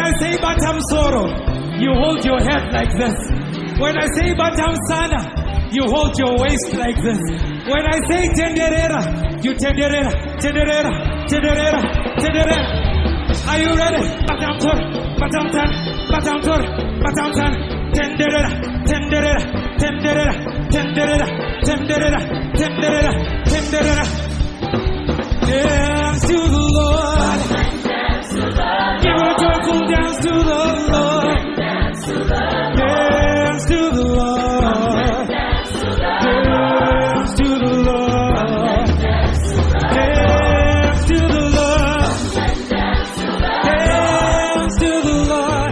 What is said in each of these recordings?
I say Batam Soro, you hold your head like this. When I say Batam Sana, you hold your waist like this. When I say Tenderera, you Tenderera, Tenderera, Tenderera, Tenderera. Are you ready? Batam Tor, Batam Tan, Batam Tor, Batam Tan, Tenderera, Tenderera, Tenderera, Tenderera, Tenderera, Tenderera, Tenderera. Dance to the Lord. Give a joyful dance to the Lord. Dance to the Lord. Dance to the Lord. Dance to the Lord. Dance to the Lord. Dance to the Lord.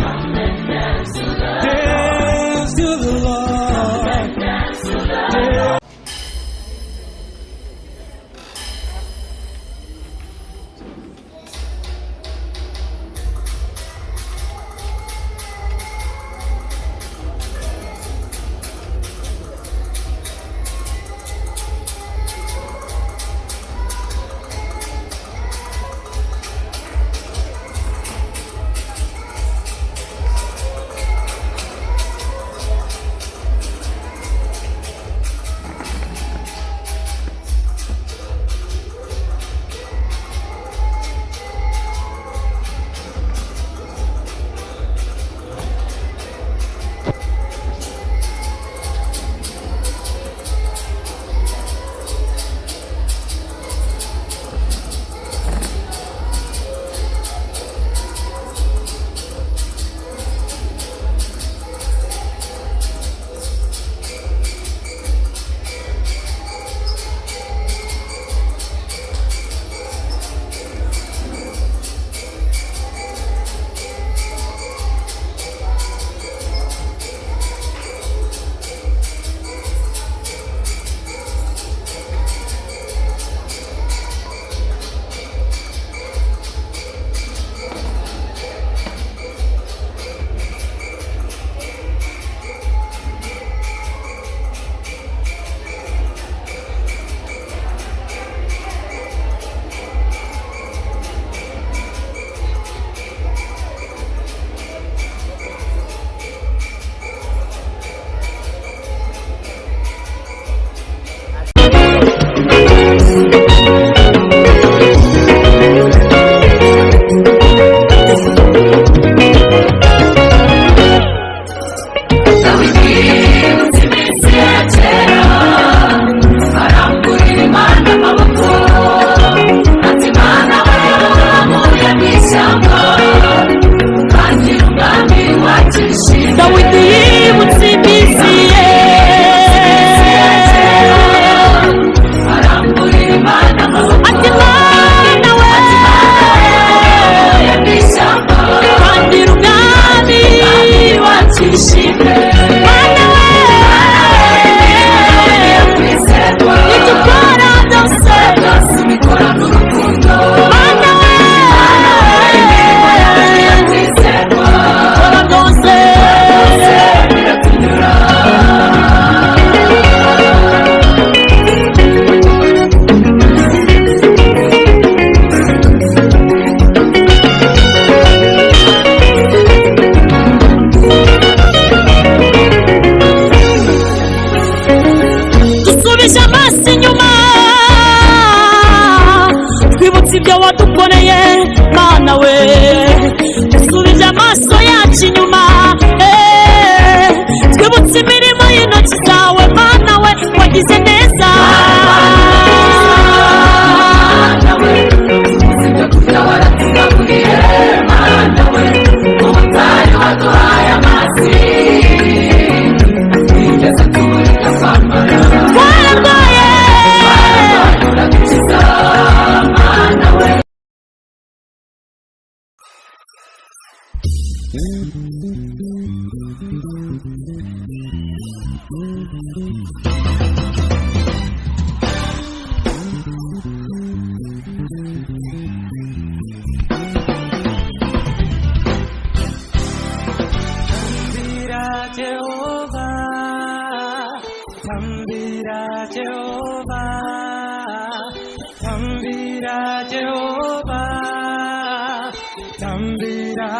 Tambira,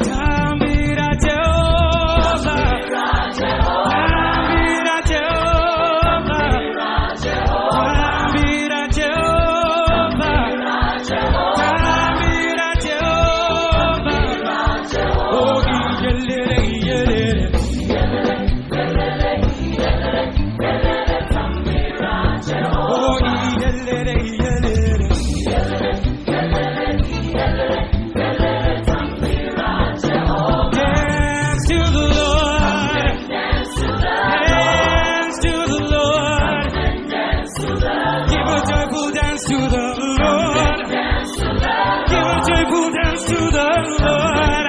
tambira Jehovah. Tambira Jehovah. Tambira Jehovah. Tambira Jehovah. Oh, yelele, yelele. Oh, yelele, yelele. Dance to the Lord. Dance to the Lord. Give a joyful dance to the Lord. Give a joyful dance to the Lord.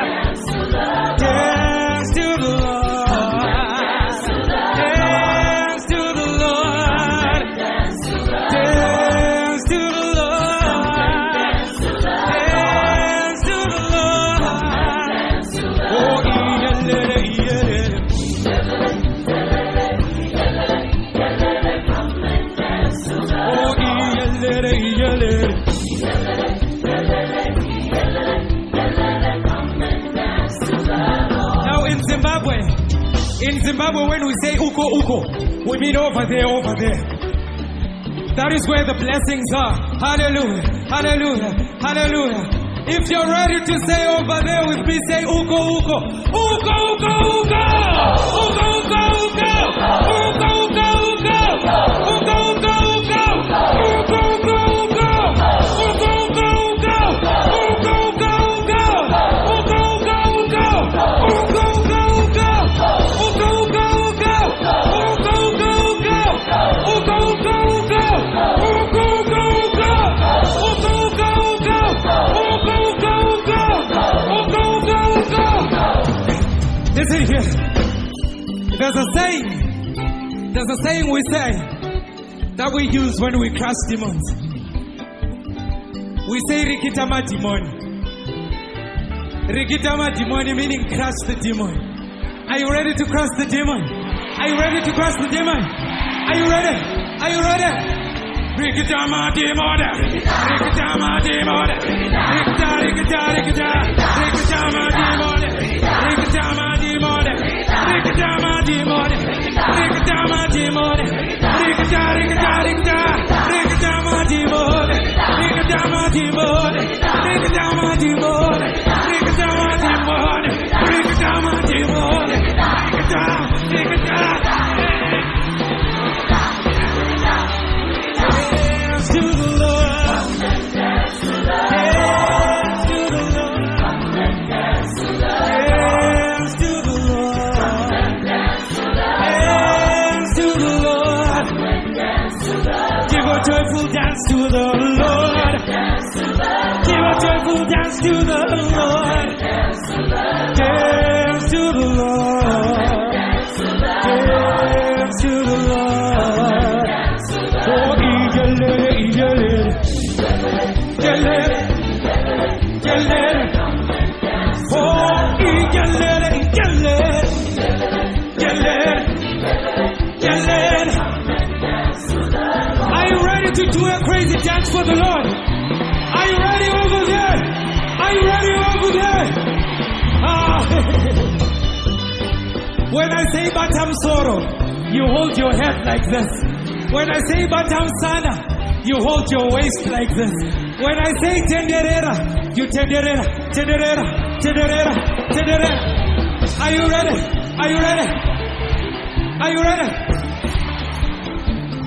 Dance to the Lord. Dance to the Lord. Dance to the Lord. Dance to the Lord. Oh, yelele, yelele. Oh, yelele, yelele. Now in Zimbabwe, when we say uko uko, we mean over there, over there. That is where the blessings are. Hallelujah, hallelujah, hallelujah. If you're ready to say over there with me, say uko uko, uko uko uko, uko uko uko, uko uko uko, uko uko uko, uko uko uko, uko uko uko, uko uko uko, uko uko uko, uko uko uko, uko uko uko, uko uko uko, uko uko uko, uko uko uko, uko uko uko. Listen here. There's a saying we say that we use when we crush demons. We say rikitama demon. Rikitama demon meaning crush the demon. Are you ready to crush the demon? Are you ready to crush the demon? Are you ready? Are you ready? Rikitama demon. Rikitama demon. Rikita, rikita, rikita. Rikitama demon. Rikitama demon. Rikitama demon. Rikitama demon. Rikita, rikita, rikita. Rikitama demon. Rikitama demon. Rikitama demon. Rikitama demon. Rikitama demon. Rikita, rikita. Dance to the Lord. Dance to the Lord. Dance to the Lord. Dance to the Lord. Give a joyful dance to the Lord. Give a joyful dance to the Lord. Dance to the Lord. Dance to the Lord. Oh, yelele, yelele. Yelele, yelele. Oh, yelele, yelele. Yelele, yelele. Are you ready to do a crazy dance for the Lord? Are you ready over there? Are you ready over there? When I say Batam Soro, you hold your head like this. When I say Batam Sana, you hold your waist like this. When I say Tenderera, you Tenderera, Tenderera, Tenderera, Tenderera. Are you ready? Are you ready? Are you ready?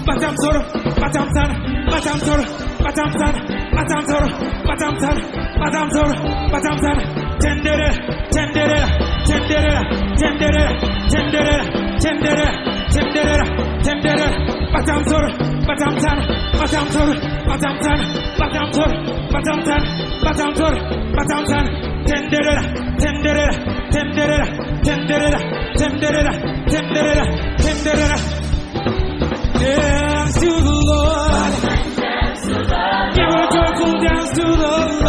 Batam Soro, Batam Sana, Batam Soro, Batam Sana, Batam Soro, Batam Sana, Batam Soro, Batam Sana. Tenderera, Tenderera, Tenderera, Tenderera, Tenderera, Tenderera, Tenderera, Tenderera. Batam Soro, Batam Sana, Batam Soro, Batam Sana, Batam Soro, Batam Sana, Batam Soro, Batam Sana. Tenderera, Tenderera, Tenderera, Tenderera, Tenderera, Tenderera, Tenderera. Dance to the Lord. Give a joyful dance to the Lord.